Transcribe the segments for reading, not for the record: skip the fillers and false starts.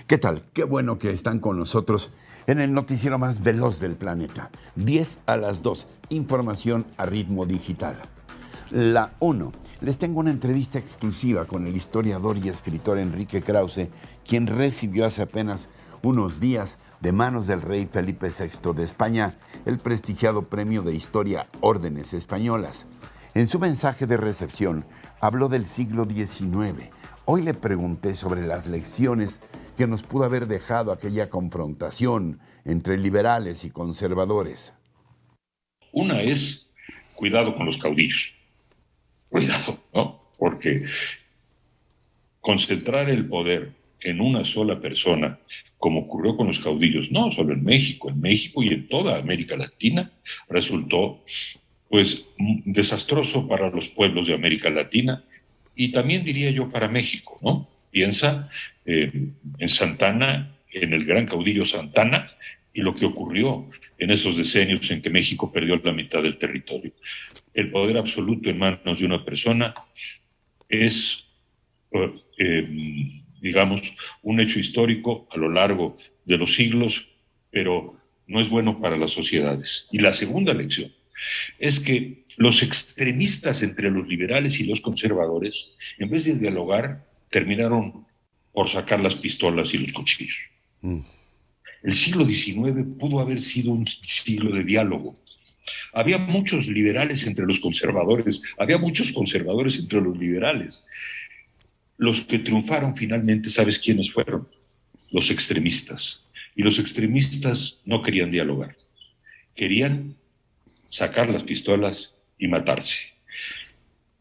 ¿Qué tal? Qué bueno que están con nosotros en el noticiero más veloz del planeta. 10 a las 2, información a ritmo digital. La 1. Les tengo una entrevista exclusiva con el historiador y escritor Enrique Krause, quien recibió hace apenas unos días de manos del rey Felipe VI de España el prestigiado premio de Historia Órdenes Españolas. En su mensaje de recepción habló del siglo XIX. Hoy le pregunté sobre las lecciones que nos pudo haber dejado aquella confrontación entre liberales y conservadores. Una es cuidado con los caudillos. Cuidado, ¿no? Porque concentrar el poder en una sola persona, como ocurrió con los caudillos, no solo en México y en toda América Latina, resultó pues desastroso para los pueblos de América Latina y también diría yo para México, ¿no? Piensa en Santana, en el gran caudillo Santana, y lo que ocurrió en esos decenios en que México perdió la mitad del territorio. El poder absoluto en manos de una persona es, digamos, un hecho histórico a lo largo de los siglos, pero no es bueno para las sociedades. Y la segunda lección es que los extremistas entre los liberales y los conservadores, en vez de dialogar, terminaron por sacar las pistolas y los cuchillos. El siglo XIX pudo haber sido un siglo de diálogo. Había muchos liberales entre los conservadores, había muchos conservadores entre los liberales. Los que triunfaron finalmente, ¿sabes quiénes fueron? Los extremistas. Y los extremistas no querían dialogar. Querían sacar las pistolas y matarse.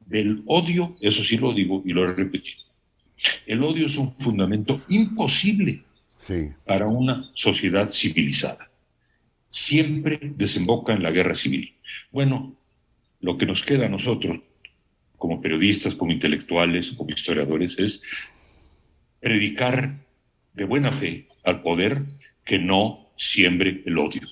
Del odio, eso sí lo digo y lo he repetido, el odio es un fundamento imposible para una sociedad civilizada. Siempre desemboca en la guerra civil. Bueno, lo que nos queda a nosotros, como periodistas, como intelectuales, como historiadores, es predicar de buena fe al poder que no siembre el odio.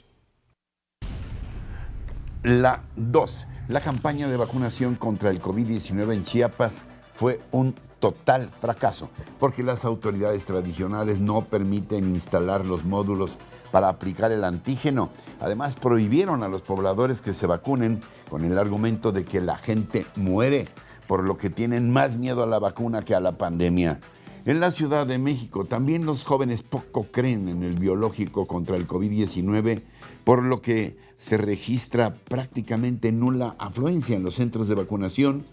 La 2. La campaña de vacunación contra el COVID-19 en Chiapas fue un total fracaso, porque las autoridades tradicionales no permiten instalar los módulos para aplicar el antígeno. Además, prohibieron a los pobladores que se vacunen con el argumento de que la gente muere, por lo que tienen más miedo a la vacuna que a la pandemia. En la Ciudad de México también los jóvenes poco creen en el biológico contra el COVID-19, por lo que se registra prácticamente nula afluencia en los centros de vacunación,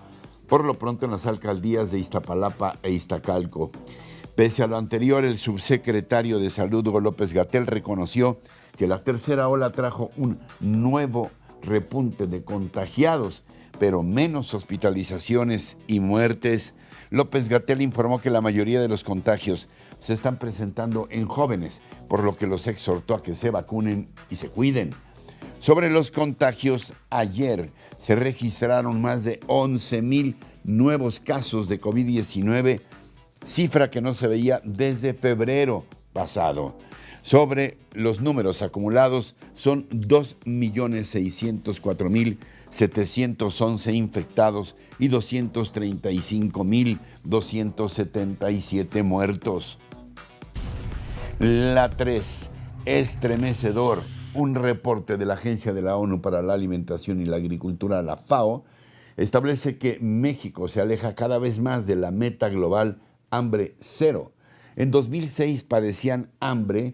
por lo pronto en las alcaldías de Iztapalapa e Iztacalco. Pese a lo anterior, el subsecretario de Salud, Hugo López-Gatell, reconoció que la tercera ola trajo un nuevo repunte de contagiados, pero menos hospitalizaciones y muertes. López-Gatell informó que la mayoría de los contagios se están presentando en jóvenes, por lo que los exhortó a que se vacunen y se cuiden. Sobre los contagios, ayer se registraron más de 11,000 nuevos casos de COVID-19, cifra que no se veía desde febrero pasado. Sobre los números acumulados, son 2,604,711 infectados y 235,277 muertos. La 3. Estremecedor. Un reporte de la Agencia de la ONU para la Alimentación y la Agricultura, la FAO, establece que México se aleja cada vez más de la meta global hambre cero. En 2006 padecían hambre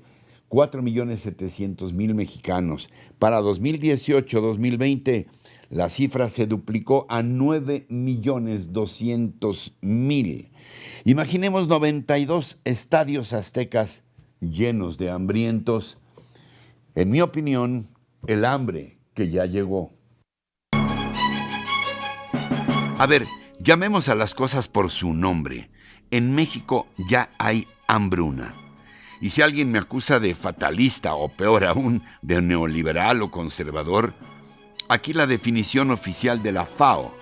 4,700,000 mexicanos. Para 2018-2020, la cifra se duplicó a 9,200,000. Imaginemos 92 estadios aztecas llenos de hambrientos. En mi opinión, el hambre que ya llegó. A ver, llamemos a las cosas por su nombre. En México ya hay hambruna. Y si alguien me acusa de fatalista o peor aún, de neoliberal o conservador, aquí la definición oficial de la FAO.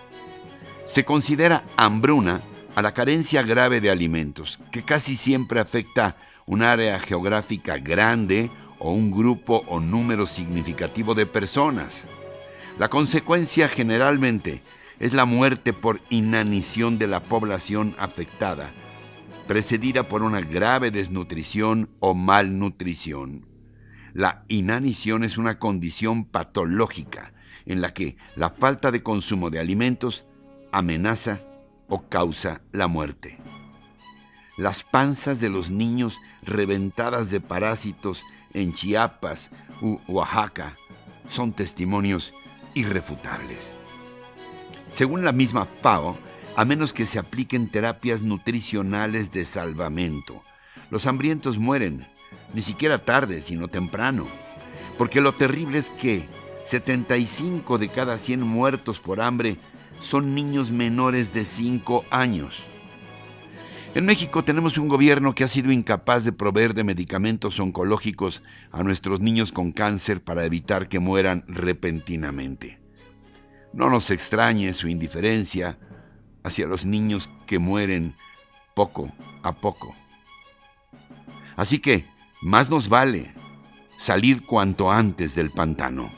Se considera hambruna a la carencia grave de alimentos, que casi siempre afecta un área geográfica grande o un grupo o número significativo de personas. La consecuencia generalmente es la muerte por inanición de la población afectada, precedida por una grave desnutrición o malnutrición. La inanición es una condición patológica en la que la falta de consumo de alimentos amenaza o causa la muerte. Las panzas de los niños reventadas de parásitos en Chiapas u Oaxaca son testimonios irrefutables. Según la misma FAO, a menos que se apliquen terapias nutricionales de salvamento, los hambrientos mueren, ni siquiera tarde, sino temprano. Porque lo terrible es que 75 de cada 100 muertos por hambre son niños menores de 5 años. En México tenemos un gobierno que ha sido incapaz de proveer de medicamentos oncológicos a nuestros niños con cáncer para evitar que mueran repentinamente. No nos extrañe su indiferencia hacia los niños que mueren poco a poco. Así que más nos vale salir cuanto antes del pantano.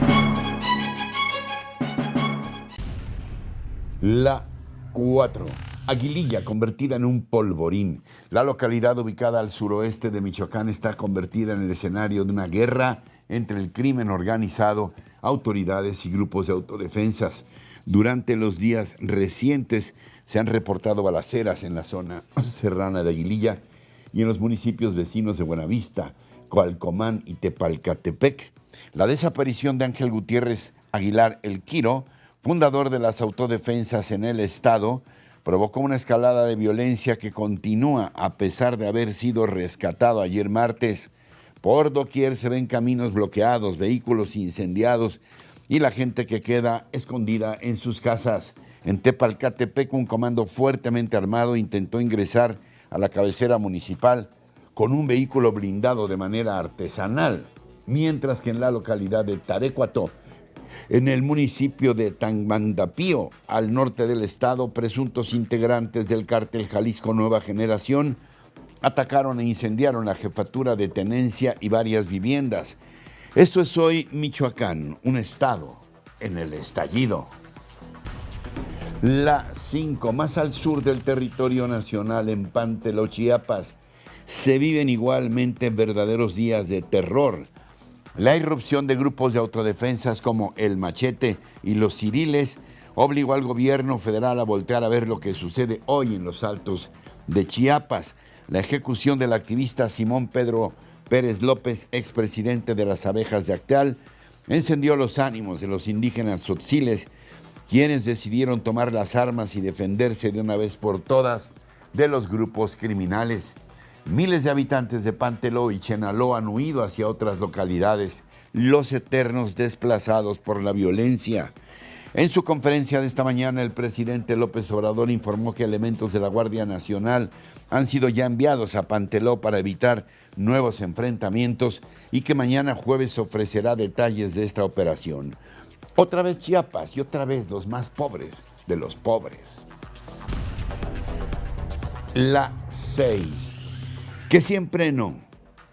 La 4. Aguililla, convertida en un polvorín. La localidad ubicada al suroeste de Michoacán está convertida en el escenario de una guerra entre el crimen organizado, autoridades y grupos de autodefensas. Durante los días recientes se han reportado balaceras en la zona serrana de Aguililla y en los municipios vecinos de Buenavista, Coalcomán y Tepalcatepec. La desaparición de Ángel Gutiérrez Aguilar El Quiro, fundador de las autodefensas en el estado, provocó una escalada de violencia que continúa a pesar de haber sido rescatado ayer martes. Por doquier se ven caminos bloqueados, vehículos incendiados y la gente que queda escondida en sus casas. En Tepalcatepec, un comando fuertemente armado intentó ingresar a la cabecera municipal con un vehículo blindado de manera artesanal, mientras que en la localidad de Tarecuato, en el municipio de Tangamandapio, al norte del estado, presuntos integrantes del cártel Jalisco Nueva Generación atacaron e incendiaron la jefatura de tenencia y varias viviendas. Esto es hoy Michoacán, un estado en el estallido. La 5, más al sur del territorio nacional, en Pantelo, Chiapas, se viven igualmente verdaderos días de terror. La irrupción de grupos de autodefensas como El Machete y los Ciriles obligó al gobierno federal a voltear a ver lo que sucede hoy en los Altos de Chiapas. La ejecución del activista Simón Pedro Pérez López, expresidente de las Abejas de Acteal, encendió los ánimos de los indígenas tzotziles, quienes decidieron tomar las armas y defenderse de una vez por todas de los grupos criminales. Miles de habitantes de Panteló y Chenaló han huido hacia otras localidades, los eternos desplazados por la violencia. En su conferencia de esta mañana, el presidente López Obrador informó que elementos de la Guardia Nacional han sido ya enviados a Panteló para evitar nuevos enfrentamientos y que mañana jueves ofrecerá detalles de esta operación. Otra vez Chiapas y otra vez los más pobres de los pobres. La 6. Que siempre no,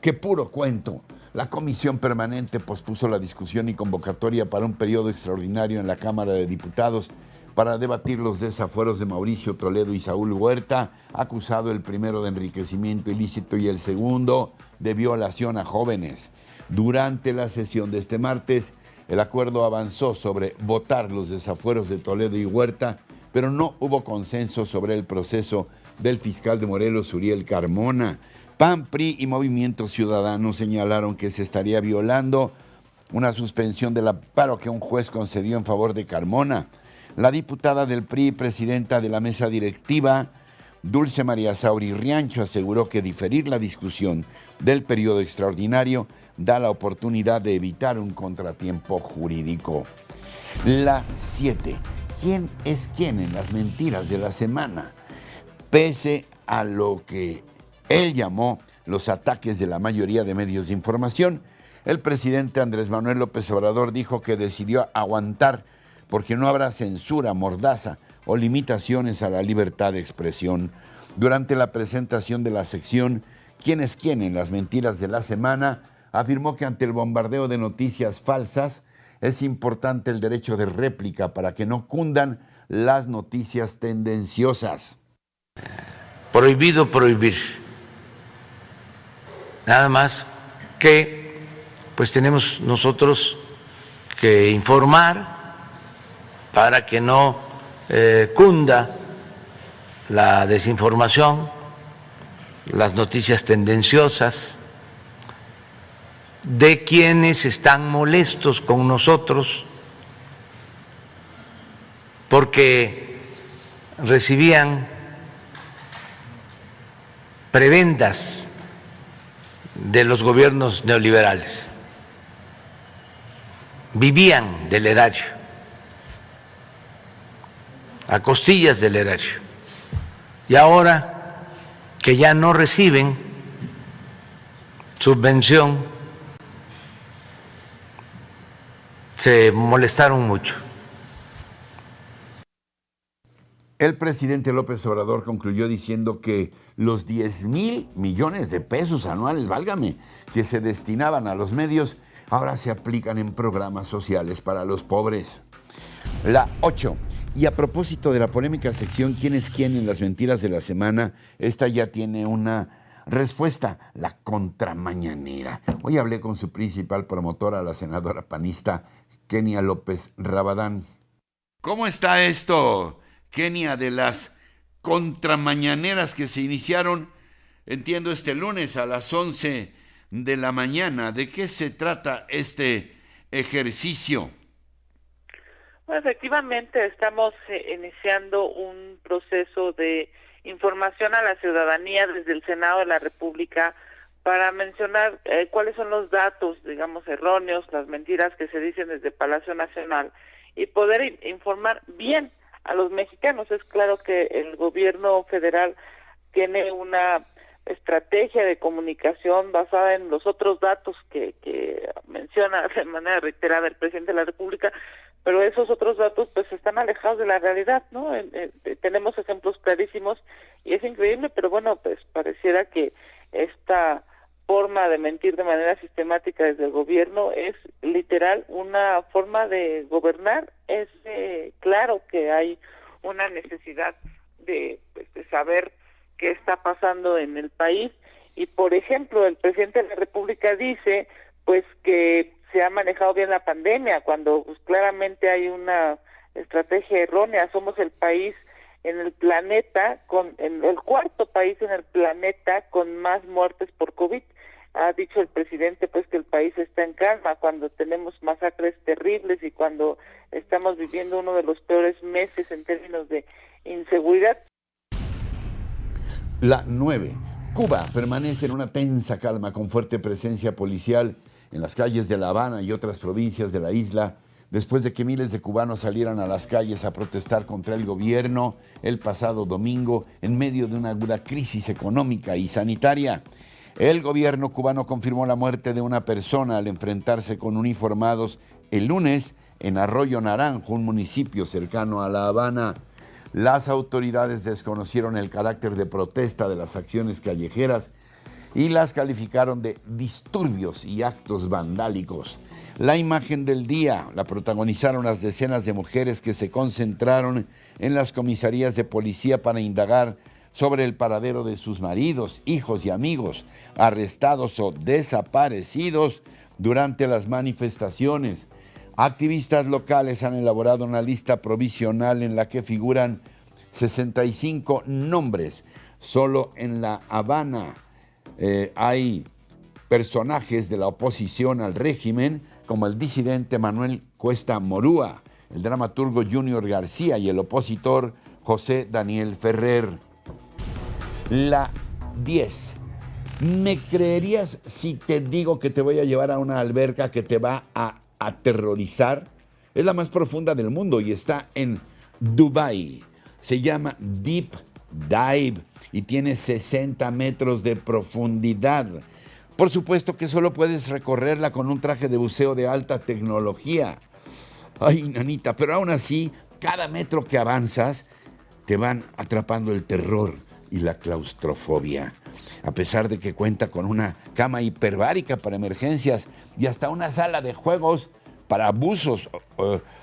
que puro cuento. La Comisión Permanente pospuso la discusión y convocatoria para un periodo extraordinario en la Cámara de Diputados para debatir los desafueros de Mauricio Toledo y Saúl Huerta, acusado el primero de enriquecimiento ilícito y el segundo de violación a jóvenes. Durante la sesión de este martes, el acuerdo avanzó sobre votar los desafueros de Toledo y Huerta, pero no hubo consenso sobre el proceso del fiscal de Morelos, Uriel Carmona. PAN, PRI y Movimiento Ciudadano señalaron que se estaría violando una suspensión del amparo que un juez concedió en favor de Carmona. La diputada del PRI, presidenta de la mesa directiva, Dulce María Sauri Riancho, aseguró que diferir la discusión del periodo extraordinario da la oportunidad de evitar un contratiempo jurídico. La 7. ¿Quién es quién en las mentiras de la semana? Pese a lo que él llamó los ataques de la mayoría de medios de información, el presidente Andrés Manuel López Obrador dijo que decidió aguantar porque no habrá censura, mordaza o limitaciones a la libertad de expresión. Durante la presentación de la sección ¿Quién es quién en las mentiras de la semana?, afirmó que ante el bombardeo de noticias falsas es importante el derecho de réplica para que no cundan las noticias tendenciosas. prohibido prohibir. Nada más que pues tenemos nosotros que informar para que no cunda la desinformación, las noticias tendenciosas de quienes están molestos con nosotros porque recibían prebendas de los gobiernos neoliberales, vivían del erario, a costillas del erario, y ahora que ya no reciben subvención, se molestaron mucho. El presidente López Obrador concluyó diciendo que los 10,000 millones de pesos anuales, válgame, que se destinaban a los medios, ahora se aplican en programas sociales para los pobres. La 8. Y a propósito de la polémica sección ¿Quién es quién en las mentiras de la semana? Esta ya tiene una respuesta, la contramañanera. Hoy hablé con su principal promotora, la senadora panista Kenia López Rabadán. ¿Cómo está esto, Kenia, de las contramañaneras que se iniciaron, entiendo, este lunes a las 11 de la mañana? ¿De qué se trata este ejercicio? Bueno, efectivamente estamos iniciando un proceso de información a la ciudadanía desde el Senado de la República para mencionar cuáles son los datos, digamos, erróneos, las mentiras que se dicen desde Palacio Nacional y poder informar bien a los mexicanos. Es claro que el gobierno federal tiene una estrategia de comunicación basada en los otros datos que menciona de manera reiterada el presidente de la República, pero esos otros datos pues están alejados de la realidad, ¿no? Tenemos ejemplos clarísimos y es increíble, pero bueno, pues pareciera que esta forma de mentir de manera sistemática desde el gobierno es literal una forma de gobernar. Es claro que hay una necesidad de saber qué está pasando en el país y, por ejemplo, el presidente de la República dice pues que se ha manejado bien la pandemia cuando pues, claramente hay una estrategia errónea. Somos el país en el planeta, el cuarto país en el planeta con más muertes por COVID. Ha dicho el presidente pues que el país está en calma cuando tenemos masacres terribles y cuando estamos viviendo uno de los peores meses en términos de inseguridad. La 9. Cuba permanece en una tensa calma con fuerte presencia policial en las calles de La Habana y otras provincias de la isla, después de que miles de cubanos salieran a las calles a protestar contra el gobierno el pasado domingo en medio de una aguda crisis económica y sanitaria. El gobierno cubano confirmó la muerte de una persona al enfrentarse con uniformados el lunes en Arroyo Naranjo, un municipio cercano a La Habana. Las autoridades desconocieron el carácter de protesta de las acciones callejeras y las calificaron de disturbios y actos vandálicos. La imagen del día la protagonizaron las decenas de mujeres que se concentraron en las comisarías de policía para indagar sobre el paradero de sus maridos, hijos y amigos arrestados o desaparecidos durante las manifestaciones. Activistas locales han elaborado una lista provisional en la que figuran 65 nombres. Solo en La Habana hay personajes de la oposición al régimen, como el disidente Manuel Cuesta Morúa, el dramaturgo Junior García y el opositor José Daniel Ferrer. La 10. ¿Me creerías si te digo que te voy a llevar a una alberca que te va a aterrorizar? Es la más profunda del mundo y está en Dubái. Se llama Deep Dive y tiene 60 metros de profundidad. Por supuesto que solo puedes recorrerla con un traje de buceo de alta tecnología. Ay, nanita, pero aún así, cada metro que avanzas, te van atrapando el terror y la claustrofobia. A pesar de que cuenta con una cama hiperbárica para emergencias y hasta una sala de juegos para abusos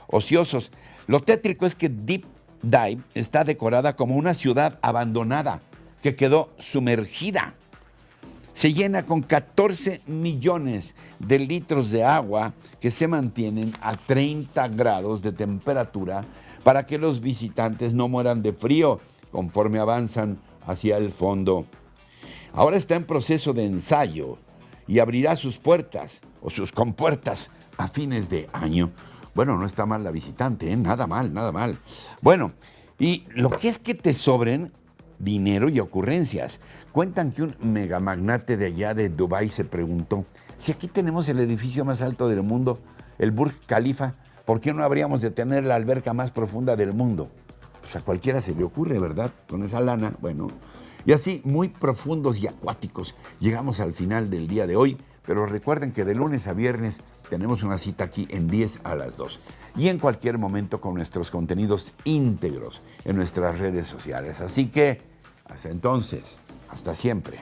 ociosos. Lo tétrico es que Deep Dive está decorada como una ciudad abandonada, que quedó sumergida. Se llena con 14 millones de litros de agua que se mantienen a 30 grados de temperatura para que los visitantes no mueran de frío conforme avanzan hacia el fondo. Ahora está en proceso de ensayo y abrirá sus puertas o sus compuertas a fines de año. Bueno, no está mal la visitante, ¿eh? Nada mal, nada mal. Bueno, y lo que es que te sobren dinero y ocurrencias. Cuentan que un megamagnate de allá de Dubái se preguntó, si aquí tenemos el edificio más alto del mundo, el Burj Khalifa, ¿por qué no habríamos de tener la alberca más profunda del mundo? Pues a cualquiera se le ocurre, ¿verdad? Con esa lana, bueno. Y así, muy profundos y acuáticos, llegamos al final del día de hoy, pero recuerden que de lunes a viernes tenemos una cita aquí en 10 a las 2 y en cualquier momento con nuestros contenidos íntegros en nuestras redes sociales. Así que, hasta entonces, hasta siempre.